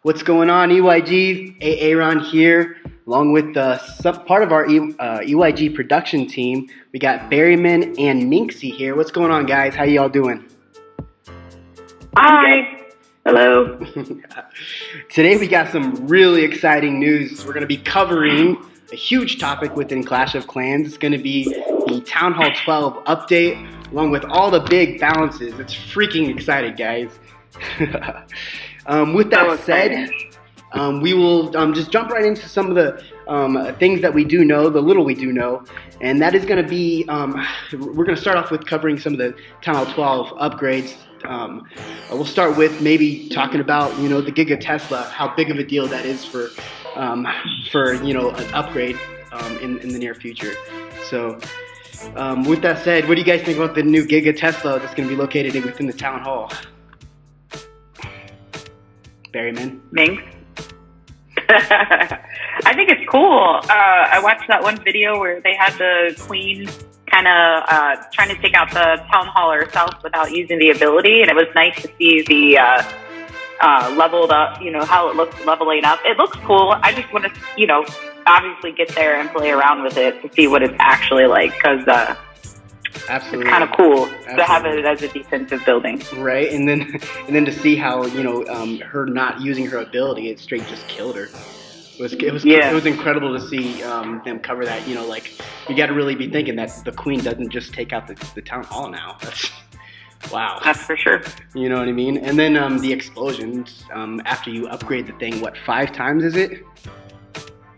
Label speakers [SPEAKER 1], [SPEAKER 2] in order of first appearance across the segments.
[SPEAKER 1] What's going on, EYG? Aaron here, along with part of our EYG production team. We got Berryman and Minxie here. What's going on, guys? How y'all doing?
[SPEAKER 2] Hi. Hello.
[SPEAKER 1] Today we got some really exciting news. We're going to be covering a huge topic within Clash of Clans. It's going to be the Town Hall 12 update, along with all the big balances. It's freaking exciting, guys. With that said, we will just jump right into some of the things that we do know, the little we do know, and that is going to be, we're going to start off with covering some of the Town Hall 12 upgrades. We'll start with maybe talking about, the Giga Tesla, how big of a deal that is for an upgrade in the near future. So with that said, what do you guys think about the new Giga Tesla that's going to be located within the Town Hall? Berryman?
[SPEAKER 2] Minx? I think it's cool. I watched that one video where they had the queen kind of trying to take out the town hall herself without using the ability, and it was nice to see the leveled up, how it looks leveling up. It looks cool. I just want to, obviously get there and play around with it to see what it's actually like, because
[SPEAKER 1] absolutely,
[SPEAKER 2] it's kind of cool to have it as a defensive building,
[SPEAKER 1] right? And then to see how her not using her ability, it straight just killed her. It was incredible to see them cover that. You got to really be thinking that the queen doesn't just take out the town hall now. Wow.
[SPEAKER 2] That's for sure.
[SPEAKER 1] You know what I mean? And then the explosions after you upgrade the thing. What, 5 times is it?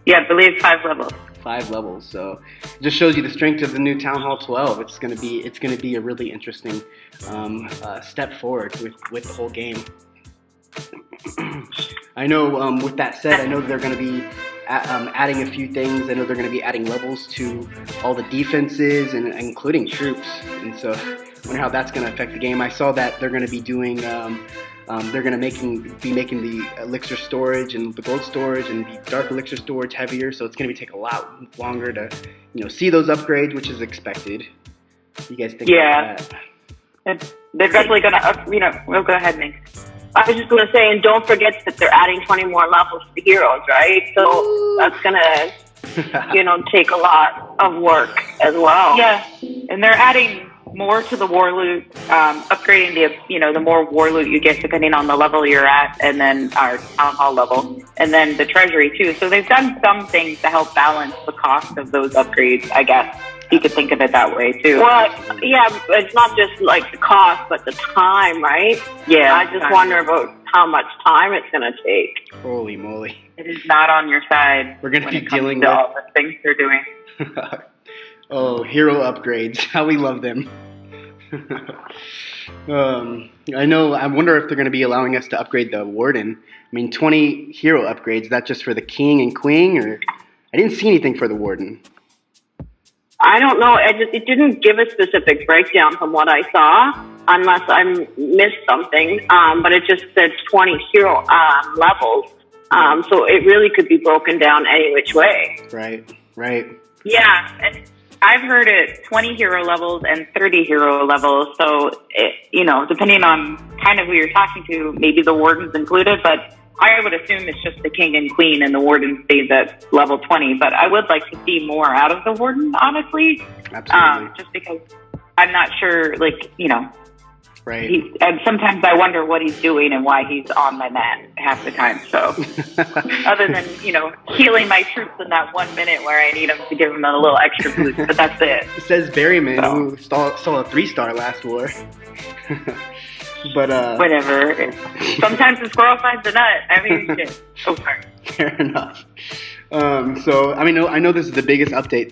[SPEAKER 2] Yeah, I believe 5 levels.
[SPEAKER 1] 5 levels. So it just shows you the strength of the new Town Hall 12. It's gonna be a really interesting step forward with the whole game. I know. With that said, I know they're going to be adding a few things. I know they're going to be adding levels to all the defenses and including troops. And so, I wonder how that's going to affect the game. I saw that they're going to be doing. They're going to be making the elixir storage and the gold storage and the dark elixir storage heavier. So it's going to take a lot longer to see those upgrades, which is expected. What do you guys think about that?
[SPEAKER 2] They're definitely going to. We'll go ahead, Nick.
[SPEAKER 3] I was just going to say, and don't forget that they're adding 20 more levels to the heroes, right? So that's going to, take a lot of work as well.
[SPEAKER 2] Yeah, and they're adding more to the war loot, upgrading the more war loot you get depending on the level you're at, and then our town hall level, and then the treasury too. So they've done some things to help balance the cost of those upgrades, I guess. You could think of it that way too.
[SPEAKER 3] Well, yeah, it's not just like the cost, but the time, right?
[SPEAKER 2] Yeah.
[SPEAKER 3] I just wonder about how much time it's going to take.
[SPEAKER 1] Holy moly.
[SPEAKER 2] It is not on your side.
[SPEAKER 1] We're going to be dealing
[SPEAKER 2] with
[SPEAKER 1] with
[SPEAKER 2] all the things they're doing.
[SPEAKER 1] Oh, hero upgrades. How we love them. I wonder if they're going to be allowing us to upgrade the warden. 20 hero upgrades. Is that just for the king and queen, or I didn't see anything for the warden.
[SPEAKER 3] I don't know. It didn't give a specific breakdown from what I saw, unless I missed something. But it just said 20 hero levels. So it really could be broken down any which way.
[SPEAKER 1] Right.
[SPEAKER 2] Yeah, and I've heard it 20 hero levels and 30 hero levels. So, depending on kind of who you're talking to, maybe the warden's included, but I would assume it's just the king and queen and the warden stays at level 20, but I would like to see more out of the warden, honestly.
[SPEAKER 1] Absolutely.
[SPEAKER 2] Just because I'm not sure,
[SPEAKER 1] right.
[SPEAKER 2] And sometimes I wonder what he's doing and why he's on my mat half the time. So other than, healing my troops in that 1 minute where I need him to give him a little extra boost, but that's it.
[SPEAKER 1] It says Berryman, who saw a 3-star last war. But
[SPEAKER 2] whatever. Sometimes the squirrel finds the nut. Shit. Oh, sorry.
[SPEAKER 1] Fair enough. So I know this is the biggest upgrade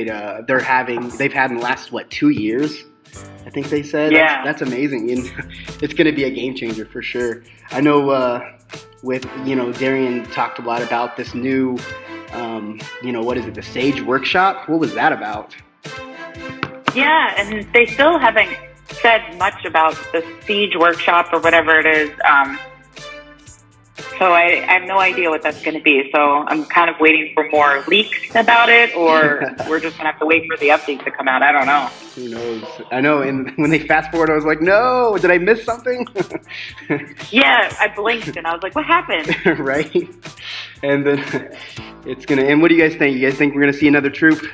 [SPEAKER 1] they've had in the last 2 years. I think they said.
[SPEAKER 2] Yeah.
[SPEAKER 1] That's amazing, and it's going to be a game changer for sure. I know with Darian talked a lot about this new what is it, the Sage Workshop? What was that about?
[SPEAKER 2] Yeah, and they still haven't said much about the Siege Workshop or whatever it is. So I have no idea what that's going to be. So I'm kind of waiting for more leaks about it, or we're just going to have to wait for the update to come out. I don't know.
[SPEAKER 1] Who knows? I know, and when they fast forward, I was like, no, did I miss something?
[SPEAKER 2] Yeah, I blinked and I was like, what happened?
[SPEAKER 1] Right? And then it's going to, and what do you guys think? You guys think we're going to see another troop?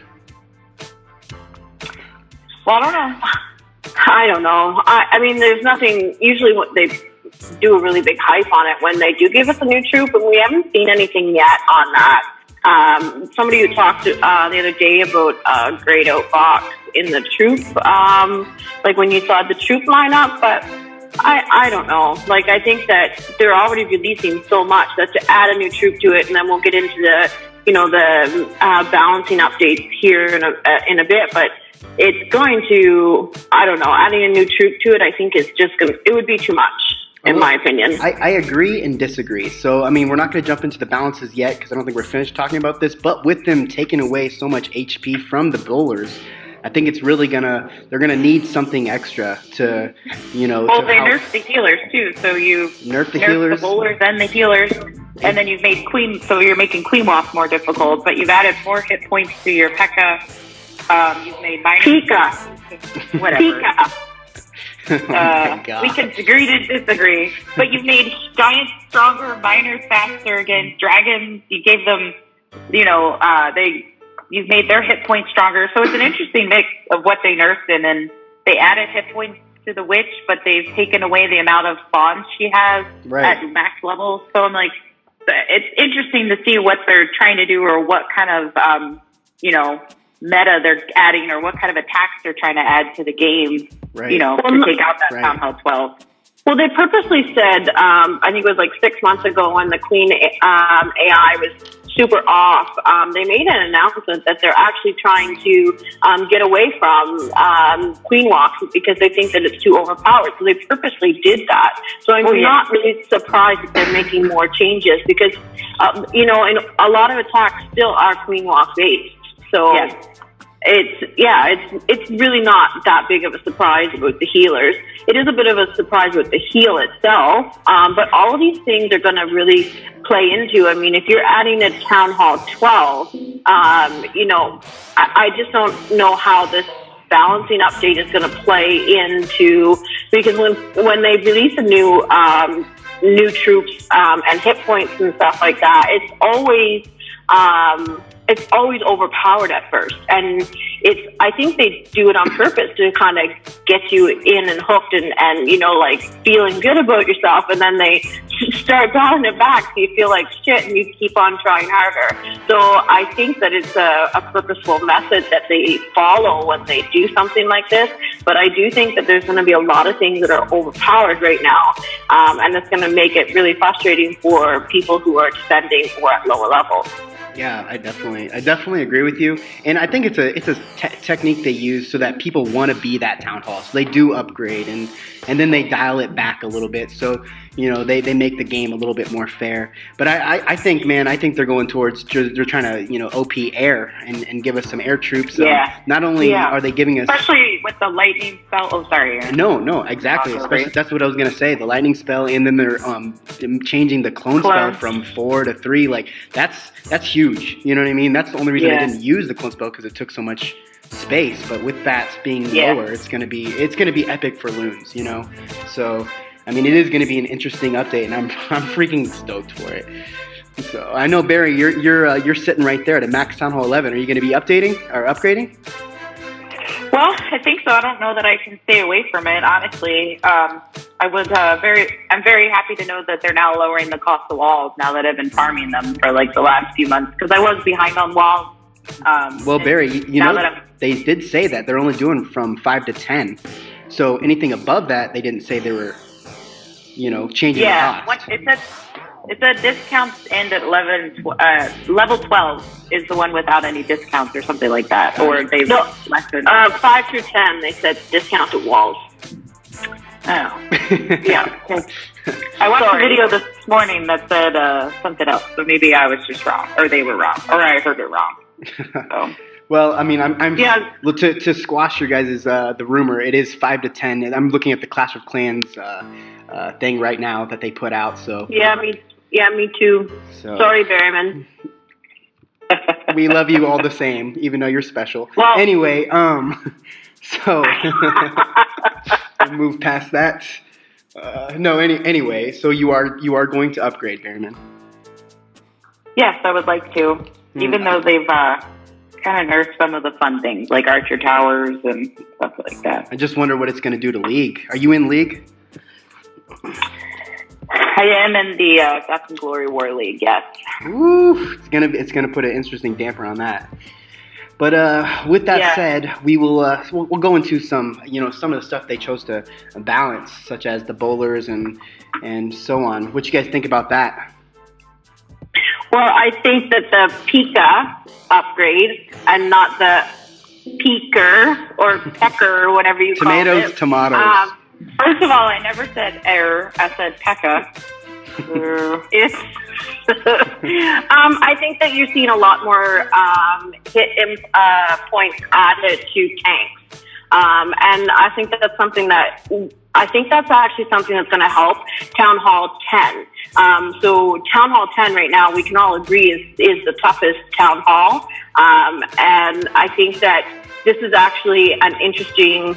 [SPEAKER 2] Well, I don't know.
[SPEAKER 3] I don't know. I mean, there's nothing, usually what they do a really big hype on it when they do give us a new troop, and we haven't seen anything yet on that. Somebody who talked the other day about grayed out box in the troop, like when you saw the troop lineup, but I don't know. Like, I think that they're already releasing so much that to add a new troop to it, and then we'll get into the, the balancing updates here in a bit, but it's going to, I don't know, adding a new troop to it, I think is just going to, it would be too much, in my opinion.
[SPEAKER 1] I agree and disagree. So, I mean, we're not going to jump into the balances yet because I don't think we're finished talking about this, but with them taking away so much HP from the bowlers, I think it's really they're going to need something extra to,
[SPEAKER 2] Well, they nerfed the healers too, so you
[SPEAKER 1] nerfed the
[SPEAKER 2] bowlers and the healers, and then you've made Queen, so you're making Queen Walk more difficult, but you've added more hit points to your P.E.K.K.A. You've made
[SPEAKER 3] Pika.
[SPEAKER 2] Whatever.
[SPEAKER 3] Pika.
[SPEAKER 1] Oh my God.
[SPEAKER 2] We can agree to disagree. But you've made Giants stronger, Miners faster against Dragons. You gave them, you've made their hit points stronger. So it's an interesting mix of what they nerfed in. And they added hit points to the Witch, but they've taken away the amount of spawns she has at max level. So I'm like, it's interesting to see what they're trying to do or what kind of, meta they're adding or what kind of attacks they're trying to add to the game, to take out that Town Hall 12.
[SPEAKER 3] Well, they purposely said, I think it was like 6 months ago when the Queen AI was super off, they made an announcement that they're actually trying to get away from Queen Walks because they think that it's too overpowered. So they purposely did that. So I'm not really surprised that they're making more changes because, and a lot of attacks still are Queen Walk based. So it's really not that big of a surprise about the healers. It is a bit of a surprise with the heal itself, but all of these things are going to really play into. I mean, if you're adding a Town Hall 12, I just don't know how this balancing update is going to play into, because when they release a new troops and hit points and stuff like that, it's always overpowered at first, and I think they do it on purpose to kind of get you in and hooked and feeling good about yourself, and then they start dialing it back so you feel like shit and you keep on trying harder. So I think that it's a purposeful method that they follow when they do something like this, but I do think that there's going to be a lot of things that are overpowered right now, and it's going to make it really frustrating for people who are defending or at lower levels.
[SPEAKER 1] Yeah, I definitely agree with you, and I think it's a technique they use so that people want to be that Town Hall. So they do upgrade, and then they dial it back a little bit. So they make the game a little bit more fair. But I think they're going towards, they're trying to OP air and give us some air troops. Not only are they giving us,
[SPEAKER 2] especially with the lightning spell. Oh, sorry, Aaron.
[SPEAKER 1] No, exactly. Especially, that's what I was gonna say. The lightning spell, and then they're changing the clone spell from 4 to 3. Like that's huge. You know what I mean? That's the only reason I didn't use the clone spell, because it took so much space. But with that being lower, it's gonna be epic for loons. So I mean, it is gonna be an interesting update, and I'm freaking stoked for it. So I know, Barry, you're sitting right there at a max Town Hall 11. Are you gonna be updating or upgrading?
[SPEAKER 2] Well, I think so. I don't know that I can stay away from it, honestly. I'm very happy to know that they're now lowering the cost of walls now that I've been farming them for like the last few months, because I was behind on walls.
[SPEAKER 1] Well, Barry, they did say that they're only doing from 5 to 10. So anything above that, they didn't say they were, changing the cost.
[SPEAKER 2] It said discounts end at level 12 is the one without any discounts or something like that. Or they've lessened.
[SPEAKER 3] 5 through 10, they said discount at walls.
[SPEAKER 2] Oh. Yeah. I watched a video this morning that said something else, but maybe I was just wrong, or they were wrong, or I heard it wrong. So.
[SPEAKER 1] Well, I mean, to squash your guys' the rumor, it is 5 to 10. And I'm looking at the Clash of Clans thing right now that they put out. So
[SPEAKER 3] yeah, Yeah, me too.
[SPEAKER 1] So,
[SPEAKER 3] Sorry, Berryman.
[SPEAKER 1] we love you all the same, even though you're special.
[SPEAKER 3] Well,
[SPEAKER 1] anyway, so we'll move past that. Anyway, so you are going to upgrade, Berryman.
[SPEAKER 2] Yes, I would like to. Even though they've kind of nerfed some of the fun things, like Archer Towers and stuff like that.
[SPEAKER 1] I just wonder what it's going to do to League. Are you in League?
[SPEAKER 2] I am in the Death and Glory War League, yes.
[SPEAKER 1] Ooh, it's gonna put an interesting damper on that. But with that said, we will we'll go into some some of the stuff they chose to balance, such as the bowlers and so on. What you guys think about that?
[SPEAKER 3] well, I think that the Pika upgrade and not the Peeker or Pecker or whatever you call it.
[SPEAKER 1] Tomatoes.
[SPEAKER 2] First of all, I never said error. I said Pekka.
[SPEAKER 3] I think that you're seeing a lot more hit points added to tanks. And I think that that's something that actually something that's going to help Town Hall 10. So Town Hall 10 right now, we can all agree is the toughest Town Hall. And I think that this is actually an interesting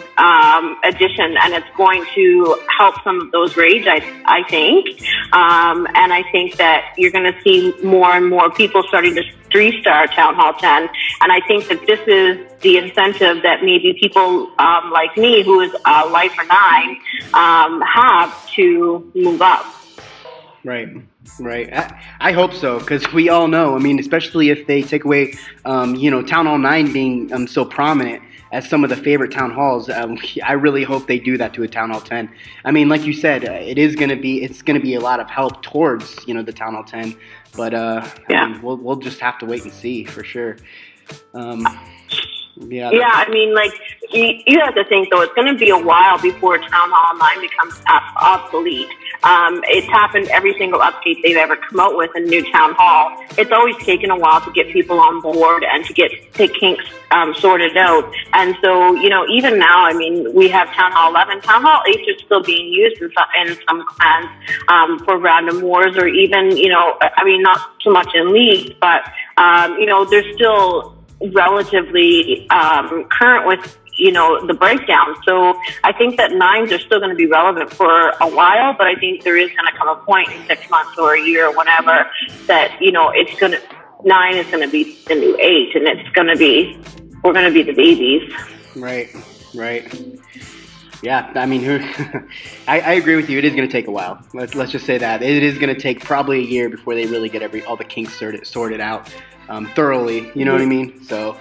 [SPEAKER 3] addition, and it's going to help some of those raids, I think. And I think that you're going to see more and more people starting to 3-star Town Hall 10. And I think that this is the incentive that maybe people like me, who is Lifer 9, have to move up.
[SPEAKER 1] Right. I hope so, because we all know, I mean, especially if they take away, Town Hall 9 being so prominent as some of the favorite town halls, I really hope they do that to a Town Hall 10. I mean, like you said, it's going to be a lot of help towards, the Town Hall 10, but I mean, we'll just have to wait and see for sure.
[SPEAKER 3] I mean, like, you have to think, though, it's going to be a while before Town Hall 9 becomes obsolete. It's happened every single update they've ever come out with in New Town Hall. It's always taken a while to get people on board and to get the kinks sorted out. And so, even now, I mean, we have Town Hall 11. Town Hall 8 is still being used in some clans for random wars, or even, I mean, not so much in League, but, there's still relatively current with the breakdown. So I think that 9s are still going to be relevant for a while, but I think there is going to come a point in 6 months or a year or whenever that 9 is going to be the new 8, and we're going to be the babies.
[SPEAKER 1] Right. Yeah, I mean, I agree with you. It is going to take a while. Let's just say that it is going to take probably a year before they really get all the kinks sorted out thoroughly. You know what I mean? So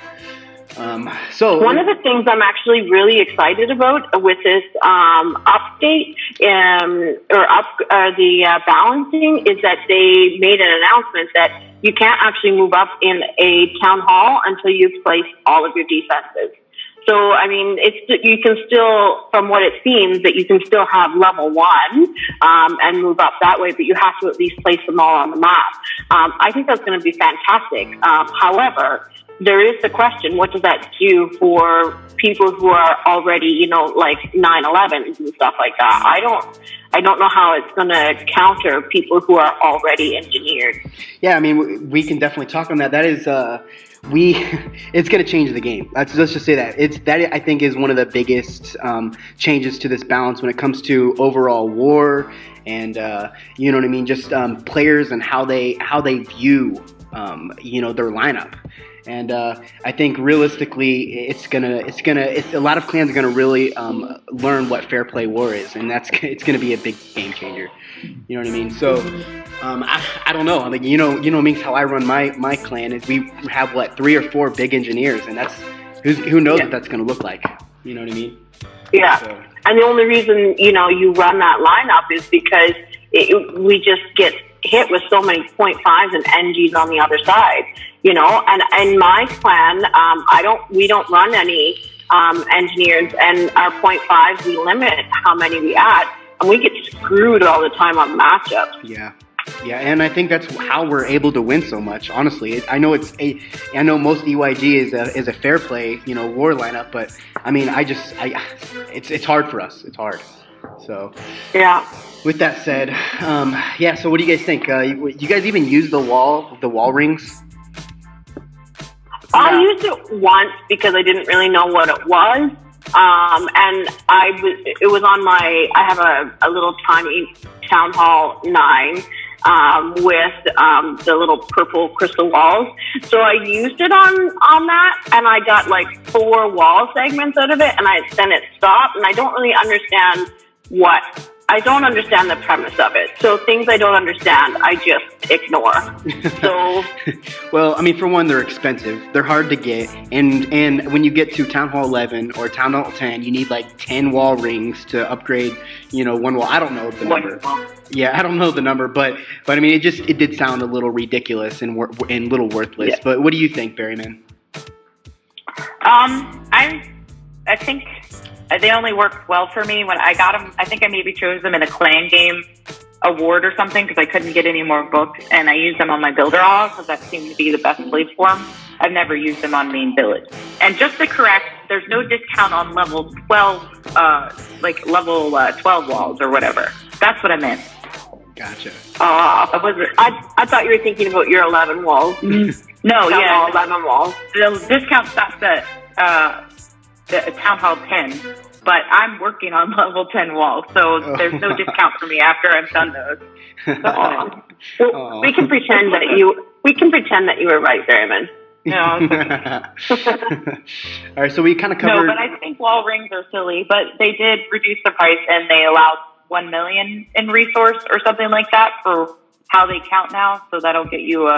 [SPEAKER 1] one of the things I'm actually really excited about with this update the balancing is that they made an announcement that you can't actually move up in a town hall until you've placed all of your defenses. So, I mean, you can still, from what it seems, that you can still have level 1 and move up that way, but you have to at least place them all on the map. I think that's going to be fantastic. However, there is the question, what does that do for people who are already, like 9/11s and stuff like that? I don't know how it's going to counter people who are already engineered. Yeah, I mean, we can definitely talk on that. That is, it's going to change the game. Let's just say that. That I think is one of the biggest changes to this balance when it comes to overall war and you know what I mean, just players and how they view their lineup. And I think realistically, it's a lot of clans are gonna really learn what fair play war is, and it's gonna be a big game changer. You know what I mean? So I don't know. I mean, you know me, how I run my clan is we have 3 or 4 big engineers, and who knows what that's gonna look like. You know what I mean? Yeah. So. And the only reason you run that lineup is because we just get hit with so many 0.5s and NGs on the other side. And in my clan, we don't run any engineers, and our 0.5s, we limit how many we add, and we get screwed all the time on matchups. Yeah, and I think that's how we're able to win so much. Honestly, I know most EYG is a fair play, war lineup, but I mean, it's hard for us. It's hard. So
[SPEAKER 3] Yeah.
[SPEAKER 1] with that said, yeah. So what do you guys think? You guys even use the wall rings?
[SPEAKER 3] I used it once because I didn't really know what it was. And it was on I have a little tiny Town Hall 9, with, the little purple crystal walls. So I used it on that, and I got like 4 wall segments out of it, and then it stopped, and I don't really understand I don't understand the premise of it. So things I don't understand, I just ignore. So,
[SPEAKER 1] well, I mean, for one, they're expensive. They're hard to get, and when you get to Town Hall 11 or Town Hall 10, you need like 10 wall rings to upgrade. One wall. I don't know the number. Yeah, I don't know the number, but I mean, it did sound a little ridiculous and a little worthless. Yeah. But what do you think, Berryman?
[SPEAKER 2] I think they only worked well for me when I got them. I think I maybe chose them in a clan game award or something because I couldn't get any more books, and I used them on my builder all because that seemed to be the best place for them. I've never used them on main village. And just to correct, there's no discount on level 12, level 12 walls or whatever. That's what I meant.
[SPEAKER 1] Gotcha.
[SPEAKER 3] I thought you were thinking about your 11 walls.
[SPEAKER 2] No, yeah.
[SPEAKER 3] 11 walls.
[SPEAKER 2] The discount stops at the Town Hall 10, but I'm working on level 10 walls, so there's no discount for me after I've done those.
[SPEAKER 3] Well, we can pretend that you were right, Berryman.
[SPEAKER 2] No.
[SPEAKER 1] All right, so we kind of covered.
[SPEAKER 2] No, but I think wall rings are silly, but they did reduce the price, and they allowed 1 million in resource or something like that for how they count now, so that'll get you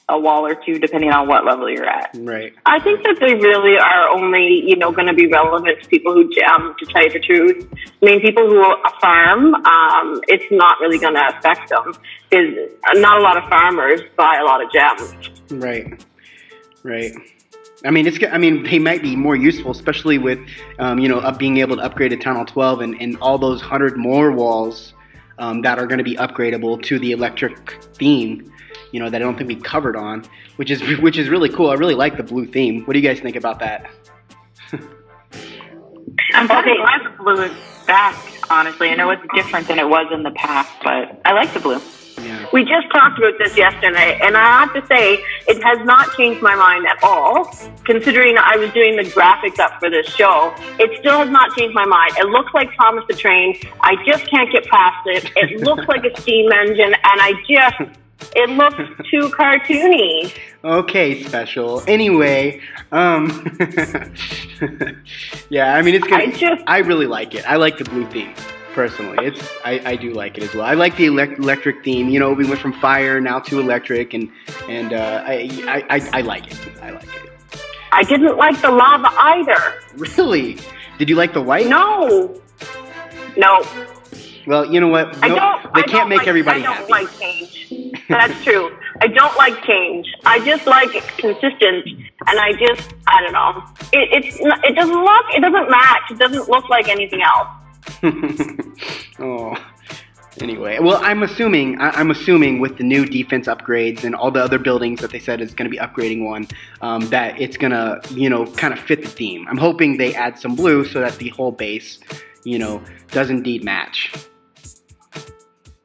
[SPEAKER 2] a wall or 2 depending on what level you're at.
[SPEAKER 1] Right.
[SPEAKER 3] I think that they really are only, going to be relevant to people who gem, to tell you the truth. I mean, people who farm, it's not really going to affect them. Not a lot of farmers buy a lot of gems.
[SPEAKER 1] Right. I mean, they might be more useful, especially with, being able to upgrade to Town Hall 12 and all those 100 more walls that are going to be upgradable to the electric theme. That I don't think we covered on, which is really cool. I really like the blue theme. What do you guys think about that?
[SPEAKER 2] I'm glad the blue is back, honestly. I know it's different than it was in the past, but I like the blue.
[SPEAKER 1] Yeah.
[SPEAKER 3] We just talked about this yesterday, and I have to say, it has not changed my mind at all. Considering I was doing the graphics up for this show, it still has not changed my mind. It looks like Thomas the Train. I just can't get past it. It looks like a steam engine, and it looks too cartoony.
[SPEAKER 1] Okay, Special. Anyway, yeah, I mean, it's good. I really like it. I like the blue theme, personally. I do like it as well. I like the electric theme. We went from fire now to electric, and I like it. I like it.
[SPEAKER 3] I didn't like the lava either.
[SPEAKER 1] Really? Did you like the white?
[SPEAKER 3] No.
[SPEAKER 1] Well, you know what? They can't make everybody happy. I don't like
[SPEAKER 3] change. That's true. I don't like change. I just like consistent, and I don't know. It doesn't match. It doesn't look like anything else.
[SPEAKER 1] Oh. Anyway, well, I'm assuming with the new defense upgrades and all the other buildings that they said is going to be upgrading one, that it's going to, kind of fit the theme. I'm hoping they add some blue so that the whole base, does indeed match.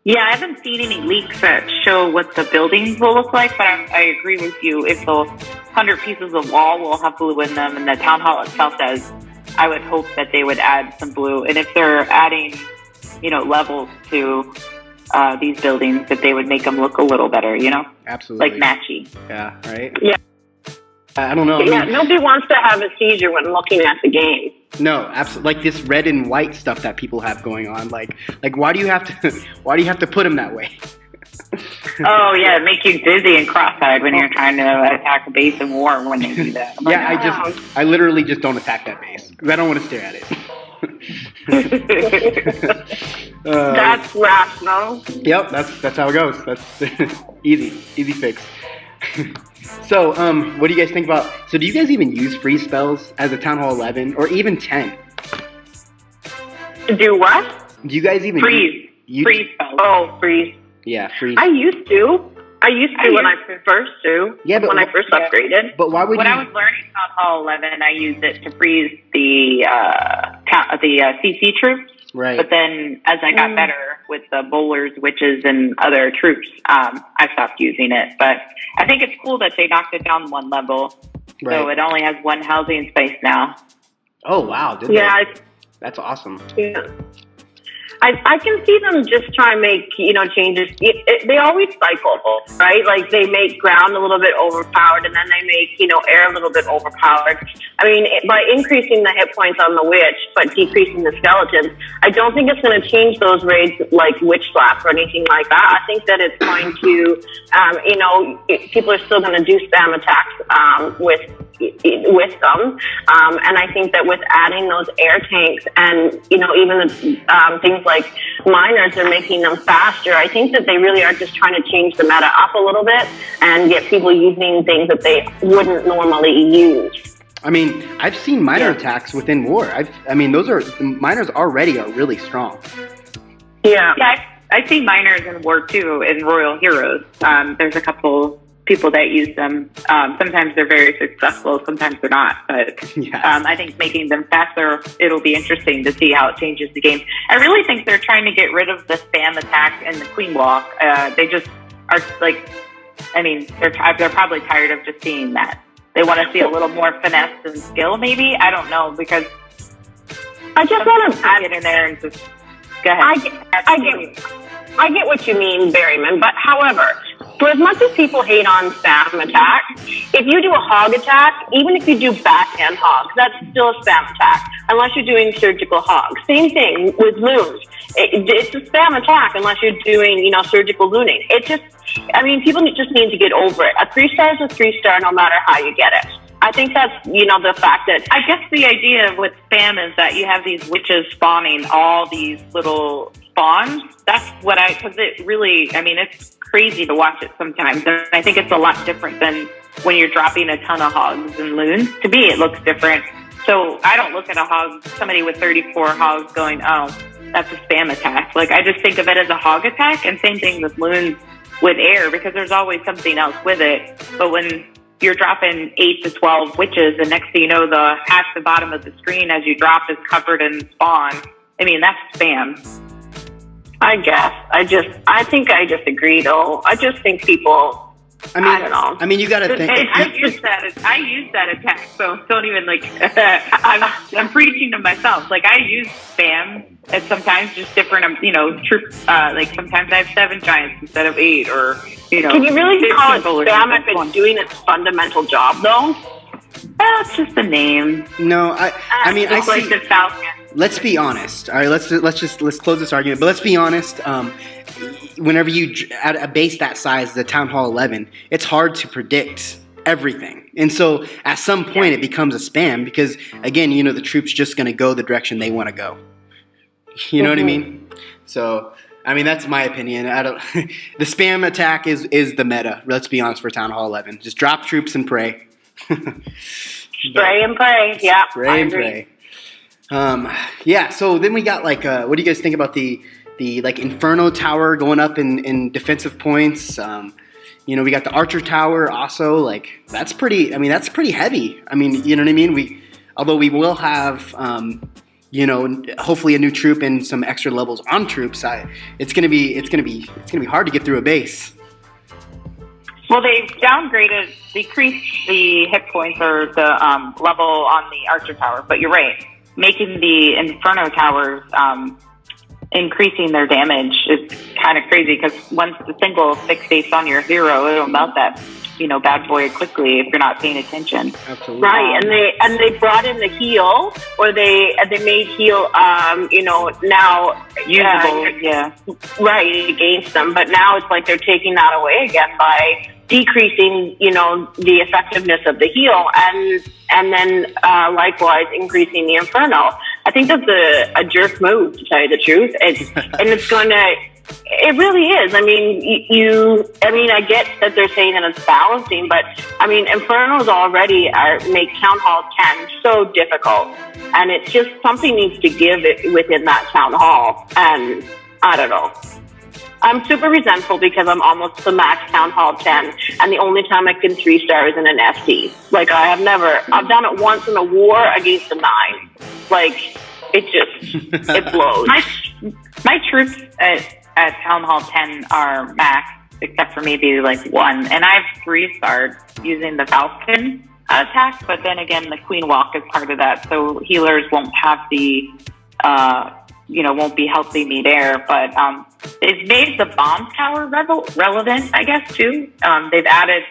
[SPEAKER 2] Yeah, I haven't seen any leaks that show what the buildings will look like, but I agree with you. If the 100 pieces of wall will have blue in them and the town hall itself does, I would hope that they would add some blue. And if they're adding, levels to these buildings, that they would make them look a little better,
[SPEAKER 1] Absolutely.
[SPEAKER 2] Like matchy.
[SPEAKER 1] Yeah, right?
[SPEAKER 3] Yeah.
[SPEAKER 1] I don't know.
[SPEAKER 3] Yeah, nobody wants to have a seizure when looking at the game.
[SPEAKER 1] No, absolutely. Like this red and white stuff that people have going on. Like why do you have to put them that way?
[SPEAKER 2] Oh yeah, it makes you dizzy and cross-eyed when you're trying to attack a base in war when they do that.
[SPEAKER 1] Yeah, I literally just don't attack that base because I don't want to stare at it.
[SPEAKER 3] That's rational.
[SPEAKER 1] Yep, that's how it goes. That's easy fix. So, what do you guys think about? So, do you guys even use freeze spells as a Town Hall 11 or even 10?
[SPEAKER 3] To do what?
[SPEAKER 1] Do you guys even
[SPEAKER 2] freeze spells? Oh, freeze.
[SPEAKER 1] Yeah, freeze.
[SPEAKER 3] I used to when I first upgraded.
[SPEAKER 1] But why would
[SPEAKER 2] when I was learning Town Hall 11, I used it to freeze the CC troops.
[SPEAKER 1] Right.
[SPEAKER 2] But then as I got better with the bowlers, witches, and other troops, I stopped using it. But I think it's cool that they knocked it down one level.
[SPEAKER 1] Right.
[SPEAKER 2] So it only has one housing space now.
[SPEAKER 1] Oh, wow. That's awesome.
[SPEAKER 3] Yeah. I can see them just try and make, changes. They always cycle, right? Like they make ground a little bit overpowered and then they make, air a little bit overpowered. I mean, by increasing the hit points on the witch, but decreasing the skeletons, I don't think it's going to change those raids like witch slap or anything like that. I think that it's going to, people are still going to do spam attacks, with them. And I think that with adding those air tanks and, even the, things like miners are making them faster, I think that they really are just trying to change the meta up a little bit and get people using things that they wouldn't normally use.
[SPEAKER 1] I mean, I've seen miner attacks within war. Miners already are really strong.
[SPEAKER 3] Yeah.
[SPEAKER 2] Yeah, I see miners in war too, in Royal Heroes. There's a couple people that use them. Sometimes they're very successful, sometimes they're not. But I think making them faster, it'll be interesting to see how it changes the game. I really think they're trying to get rid of the spam attack and the queen walk. They just are like, they're probably tired of just seeing that. They want to see a little more finesse and skill, maybe. I don't know, because
[SPEAKER 3] I just want to
[SPEAKER 2] get in there and just go ahead.
[SPEAKER 3] I get what you mean, Berryman, but however, for as much as people hate on spam attack, if you do a hog attack, even if you do backhand hogs, that's still a spam attack, unless you're doing surgical hogs. Same thing with loons. It's a spam attack unless you're doing, surgical looning. People just need to get over it. A 3-star is a 3-star no matter how you get it. I think that's, the fact that...
[SPEAKER 2] I guess the idea with spam is that you have these witches spawning all these little spawns. That's what because it really, it's crazy to watch it sometimes. And I think it's a lot different than when you're dropping a ton of hogs and loons. To me, it looks different. So I don't look at a hog, somebody with 34 hogs going, oh, that's a spam attack. Like, I just think of it as a hog attack, and same thing with loons with air, because there's always something else with it. But when you're dropping 8 to 12 witches, and next thing you know, half the bottom of the screen as you drop is covered in spawn. That's spam.
[SPEAKER 3] I guess. I think I disagree, though. I just think people... I don't know.
[SPEAKER 1] You got to think...
[SPEAKER 2] I use that attack, so don't even, I'm preaching to myself. Like, I use spam, and sometimes just different, troops. Sometimes I have 7 giants instead of 8, or,
[SPEAKER 3] Can you really call it spam if it's doing its fundamental job, though?
[SPEAKER 2] Well, it's just a name.
[SPEAKER 1] No, I see...
[SPEAKER 2] Like the Falcon.
[SPEAKER 1] Let's be honest. All right, let's close this argument. But let's be honest. Whenever you at a base that size, the Town Hall 11, it's hard to predict everything, and so at some point it becomes a spam because again, the troops just going to go the direction they want to go. You know what I mean? So that's my opinion. The spam attack is the meta. Let's be honest, for Town Hall 11, just drop troops and pray.
[SPEAKER 3] Spray and pray. Yeah,
[SPEAKER 1] spray and pray. So then we got what do you guys think about the Inferno Tower going up in defensive points? We got the Archer Tower also. That's pretty heavy. You know what I mean? Although we will have hopefully a new troop and some extra levels on troops. It's gonna be hard to get through a base.
[SPEAKER 2] Well, they decreased the hit points or the level on the Archer Tower, but you're right. Making the Inferno Towers increasing their damage is kind of crazy, because once the single fixates on your hero, it'll melt that bad boy quickly if you're not paying attention.
[SPEAKER 1] Absolutely.
[SPEAKER 3] Right, and they brought in the heal, or they made heal now
[SPEAKER 2] usable,
[SPEAKER 3] right, against them. But now it's like they're taking that away again by decreasing the effectiveness of the heal, and then likewise increasing the Inferno. I think that's a jerk move, to tell you the truth. It's going to... It really is. I get that they're saying that it's balancing, but Infernos already make Town Hall 10 so difficult, and it's just something needs to give it within that Town Hall, and I don't know. I'm super resentful because I'm almost the max Town Hall 10, and the only time I can 3-star is in an FT. I've done it once in a war against a 9. it blows.
[SPEAKER 2] My troops at Town Hall 10 are max, except for maybe like 1, and I've 3-starred using the Falcon attack. But then again, the Queen Walk is part of that, so healers won't have the won't be helping me there. But they've made the bomb tower relevant, I guess, too. They've added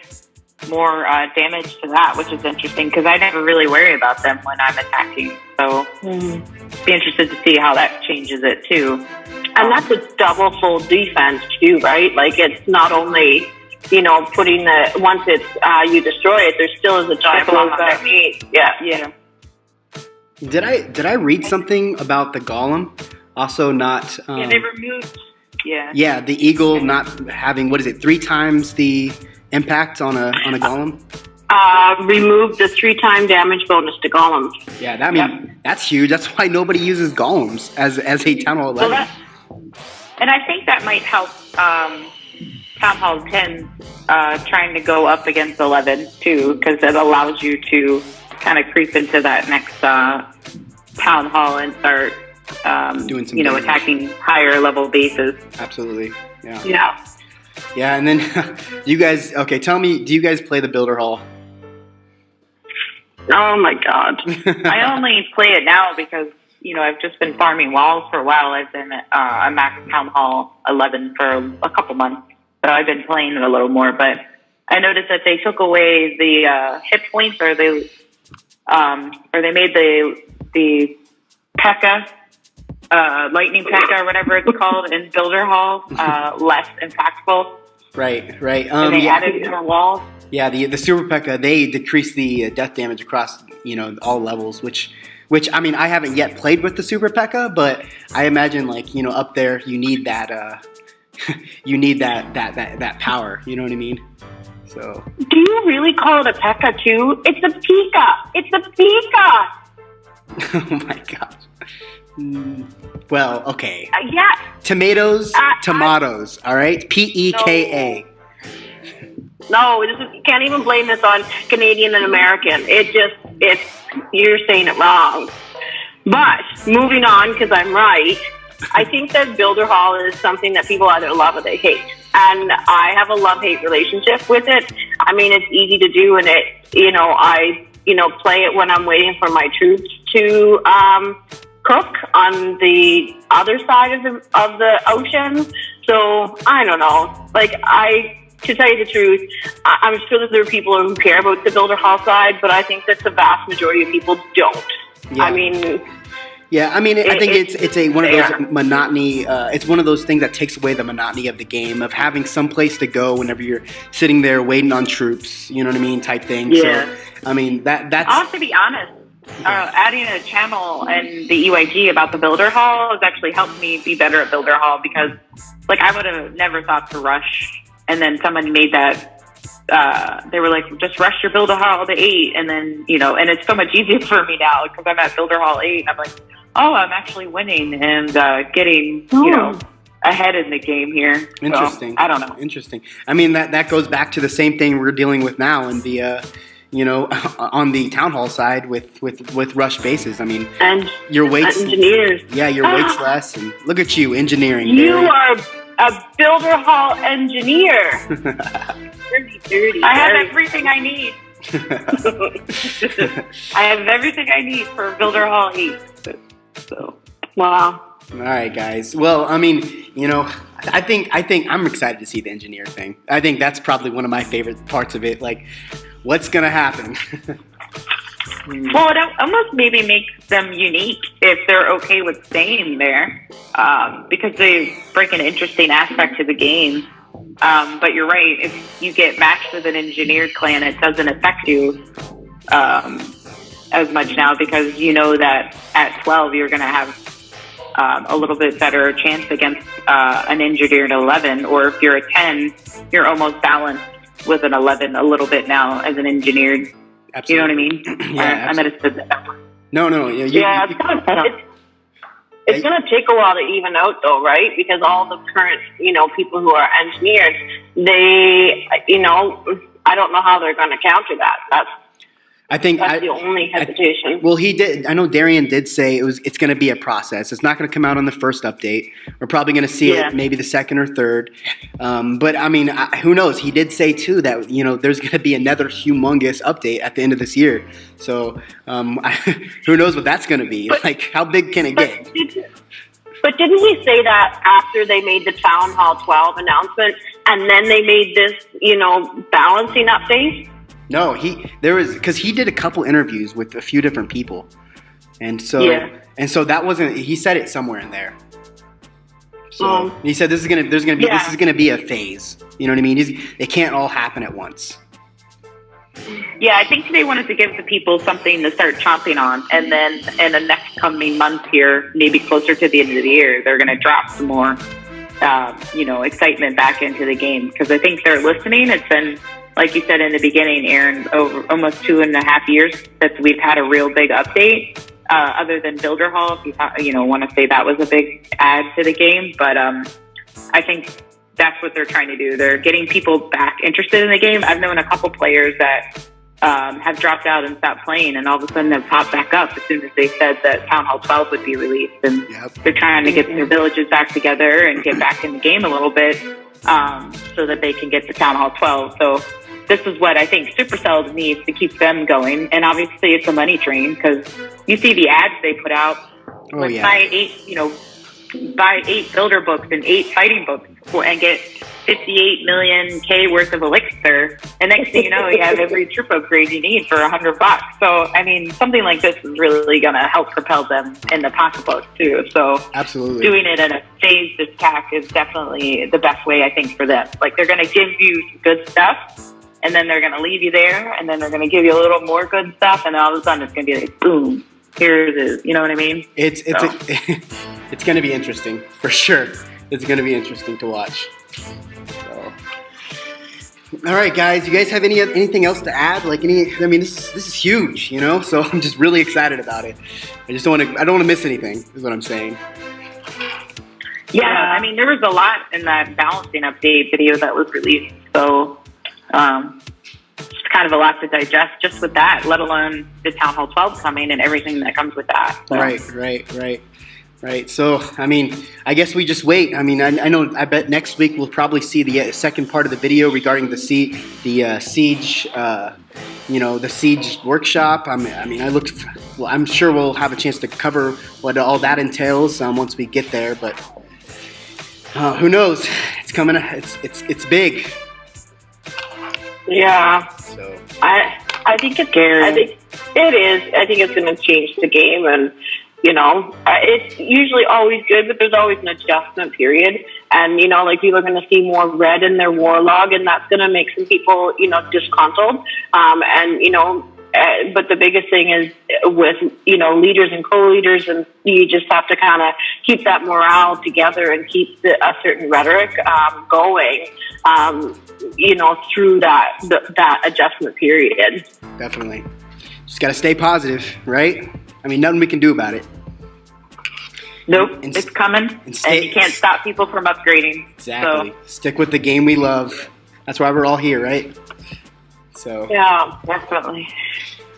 [SPEAKER 2] more damage to that, which is interesting because I never really worry about them when I'm attacking. So be interested to see how that changes it too.
[SPEAKER 3] And that's a double full defense too, right? Like it's not only, putting once it's, you destroy it, there still is a giant bomb underneath. Yeah.
[SPEAKER 1] Did I read something about the golem? Also not...
[SPEAKER 2] they removed...
[SPEAKER 1] Yeah, the eagle not having, 3 times the impact on a golem?
[SPEAKER 3] Remove the 3-time damage bonus to golems.
[SPEAKER 1] Yeah, that's huge. That's why nobody uses golems as a Town Hall 11.
[SPEAKER 2] And I think that might help Town Hall 10 trying to go up against 11 too, because it allows you to kind of creep into that next Town Hall and start
[SPEAKER 1] doing some
[SPEAKER 2] attacking higher level bases.
[SPEAKER 1] Absolutely.
[SPEAKER 2] Yeah.
[SPEAKER 1] Yeah, and then you guys, tell me, do you guys play the Builder Hall?
[SPEAKER 3] Oh my God.
[SPEAKER 2] I only play it now because, I've just been farming walls for a while. I've been a max Town Hall 11 for a couple months. So I've been playing it a little more, but I noticed that they took away the hit points or they made the P.E.K.K.A. Lightning P.E.K.K.A. or whatever it's called in Builder Hall, less impactful.
[SPEAKER 1] Right.
[SPEAKER 2] And they added more walls.
[SPEAKER 1] Yeah, the Super P.E.K.K.A. they decrease the death damage across all levels, which I mean I haven't yet played with the Super P.E.K.K.A. but I imagine up there you need that that power. You know what I mean? So.
[SPEAKER 3] Do you really call it a P.E.K.K.A. too? It's a Pika. It's a Pika.
[SPEAKER 1] Oh my gosh. Well, okay.
[SPEAKER 3] Yeah.
[SPEAKER 1] Tomatoes. All right. P.E.K.K.A.
[SPEAKER 3] No, you can't even blame this on Canadian and American. You're saying it wrong. But moving on, because I'm right, I think that Builder Hall is something that people either love or they hate. And I have a love-hate relationship with it. I mean, it's easy to do, and I play it when I'm waiting for my troops to cook on the other side of the ocean. So I don't know. To tell you the truth, I'm sure that there are people who care about the Builder Hall side, but I think that the vast majority of people don't.
[SPEAKER 1] Yeah.
[SPEAKER 3] I mean,
[SPEAKER 1] I think it's one of those monotony. It's one of those things that takes away the monotony of the game of having some place to go whenever you're sitting there waiting on troops. You know what I mean, type thing.
[SPEAKER 3] Yeah.
[SPEAKER 1] So, I mean that's.
[SPEAKER 2] I'll have to be honest. Adding a channel and the EYG about the Builder Hall has actually helped me be better at Builder Hall because, I would have never thought to rush. And then someone made that, they were like, just rush your Builder Hall to 8. And then, and it's so much easier for me now because I'm at Builder Hall 8. And I'm like, oh, I'm actually winning and getting, ahead in the game here.
[SPEAKER 1] Interesting.
[SPEAKER 2] So, I don't know.
[SPEAKER 1] Interesting. I mean, that goes back to the same thing we're dealing with now in the, on the Town Hall side with rush bases. I mean, and your weights.
[SPEAKER 3] Engineers.
[SPEAKER 1] Yeah, your weight's less. And look at you, engineering.
[SPEAKER 3] You are a Builder Hall engineer. dirty.
[SPEAKER 2] I have everything I need. I have everything I need for Builder Hall 8. So,
[SPEAKER 3] wow.
[SPEAKER 1] All right, guys. Well, I mean, I think I'm excited to see the engineer thing. I think that's probably one of my favorite parts of it. What's gonna happen?
[SPEAKER 2] Well, it almost maybe makes them unique if they're okay with staying there, because they bring an interesting aspect to the game. But you're right, if you get matched with an engineered clan, it doesn't affect you as much now because you know that at 12 you're going to have a little bit better chance against an engineered 11, or if you're a 10, you're almost balanced with an 11 a little bit now as an engineered. Absolutely. You know what I mean?
[SPEAKER 1] Yeah,
[SPEAKER 2] I meant to say that.
[SPEAKER 1] No.
[SPEAKER 3] It's going to take a while to even out, though, right? Because all the current, people who are engineered, they, I don't know how they're going to counter that.
[SPEAKER 1] I think
[SPEAKER 3] That's the only hesitation.
[SPEAKER 1] Well, he did. I know Darian did say it's going to be a process. It's not going to come out on the first update. We're probably going to see it maybe the second or third. But I mean, who knows? He did say too that there's going to be another humongous update at the end of this year. So who knows what that's going to be? Like, how big can it get?
[SPEAKER 3] But didn't he say that after they made the Town Hall 12 announcement, and then they made this, balancing update?
[SPEAKER 1] No, because he did a couple interviews with a few different people, and so that wasn't. He said it somewhere in there. So he said this is gonna be a phase. You know what I mean? It can't all happen at once.
[SPEAKER 2] Yeah, I think they wanted to give the people something to start chomping on, and then in the next coming month here, maybe closer to the end of the year, they're going to drop some more, excitement back into the game, because I think they're listening. It's been, like you said in the beginning, Aaron, over almost 2.5 years that we've had a real big update, other than Builder Hall, if you want to say that was a big add to the game. But I think that's what they're trying to do. They're getting people back interested in the game. I've known a couple players that have dropped out and stopped playing, and all of a sudden they've popped back up as soon as they said that Town Hall 12 would be released. And they're trying to get their villages back together and get back in the game a little bit, so that they can get to Town Hall 12. So this is what I think Supercell needs to keep them going. And obviously it's a money train, because you see the ads they put out. Buy 8 builder books and 8 fighting books and get 58 million worth of elixir. And next thing you know, you have every troop upgrade you need for $100. So, I mean, something like this is really going to help propel them in the pocketbook too. So
[SPEAKER 1] absolutely,
[SPEAKER 2] doing it in a phased attack is definitely the best way, I think, for them. Like, they're going to give you some good stuff, and then they're going to leave you there, and then they're going to give you a little more good stuff, and then all of a sudden it's going to be like, boom, here it is. You know what I mean?
[SPEAKER 1] It's going to be interesting for sure. It's going to be interesting to watch. So, all right, guys. You guys have anything else to add? Like this is huge, So I'm just really excited about it. I don't want to miss anything. Is what I'm saying.
[SPEAKER 2] Yeah, I mean, there was a lot in that balancing update video that was released. So it's kind of a lot to digest just with that, let alone the Town Hall 12 coming and everything that comes with that. So.
[SPEAKER 1] Right. So, I mean, I guess we just wait. I mean, I bet next week we'll probably see the second part of the video regarding the siege, the siege workshop. I'm sure we'll have a chance to cover what all that entails once we get there. But who knows? It's coming. It's big.
[SPEAKER 3] Yeah.
[SPEAKER 1] So
[SPEAKER 3] I think it's scary. I think it is. I think it's going to change the game, and it's usually always good, but there's always an adjustment period. And people are going to see more red in their war log, and that's going to make some people disgruntled. But the biggest thing is with leaders and co-leaders, and you just have to kind of keep that morale together and keep a certain rhetoric going. Through that adjustment period.
[SPEAKER 1] Definitely. Just got to stay positive, right? I mean, nothing we can do about it.
[SPEAKER 2] Nope, it's coming, and you can't stop people from upgrading.
[SPEAKER 1] Exactly.
[SPEAKER 2] So.
[SPEAKER 1] Stick with the game we love. That's why we're all here, right? So.
[SPEAKER 2] Yeah, definitely.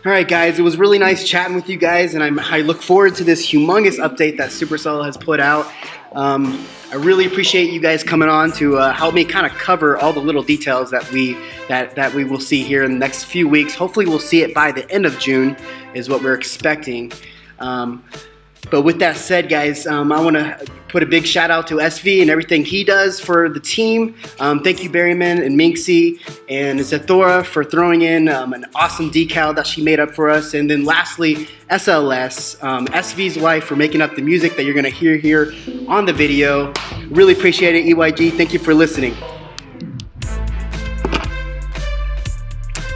[SPEAKER 1] All right, guys. It was really nice chatting with you guys, and I look forward to this humongous update that Supercell has put out. I really appreciate you guys coming on to help me kind of cover all the little details that we will see here in the next few weeks. Hopefully, we'll see it by the end of June, is what we're expecting. But with that said, guys, I want to put a big shout out to SV and everything he does for the team. Thank you, Berryman and Minxie and Zathora for throwing in an awesome decal that she made up for us. And then lastly, SLS, SV's wife, for making up the music that you're going to hear here on the video. Really appreciate it, EYG. Thank you for listening.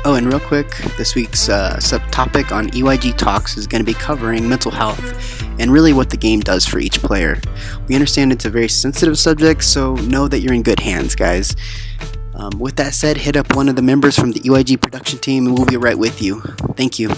[SPEAKER 1] Oh, and real quick, this week's subtopic on EYG Talks is going to be covering mental health and really what the game does for each player. We understand it's a very sensitive subject, so know that you're in good hands, guys. With that said, hit up one of the members from the EYG production team and we'll be right with you. Thank you.